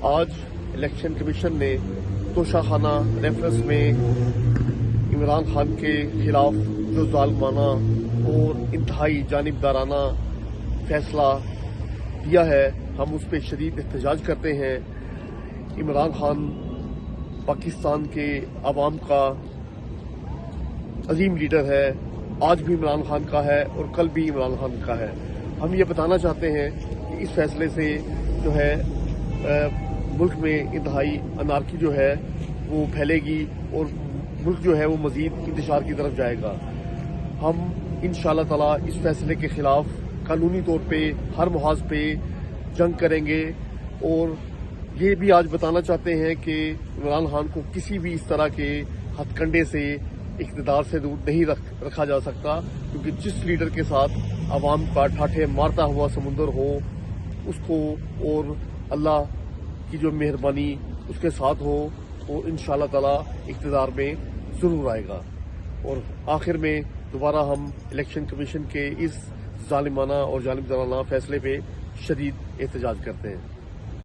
آج election commission نے توشاخانہ reference میں عمران خان کے خلاف جو ظالمانہ اور انتہائی جانبدارانہ فیصلہ دیا ہے، ہم اس پہ شدید احتجاج کرتے ہیں۔ عمران خان پاکستان کے عوام کا عظیم لیڈر ہے، آج بھی عمران خان کا ہے اور کل بھی عمران خان کا ہے۔ ہم یہ بتانا چاہتے ہیں کہ اس فیصلے سے جو ہے ملک میں انتہائی انارکی جو ہے وہ پھیلے گی اور ملک جو ہے وہ مزید انتشار کی طرف جائے گا۔ ہم انشاءاللہ تعالی اس فیصلے کے خلاف قانونی طور پہ ہر محاذ پہ جنگ کریں گے، اور یہ بھی آج بتانا چاہتے ہیں کہ عمران خان کو کسی بھی اس طرح کے ہتھ کنڈے سے اقتدار سے دور نہیں رکھا جا سکتا، کیونکہ جس لیڈر کے ساتھ عوام کا ٹھاٹھے مارتا ہوا سمندر ہو، اس کو اور اللہ کی جو مہربانی اس کے ساتھ ہو، وہ انشاءاللہ تعالی اقتدار میں ضرور آئے گا۔ اور آخر میں دوبارہ ہم الیکشن کمیشن کے اس ظالمانہ اور جانبدارانہ فیصلے پہ شدید احتجاج کرتے ہیں۔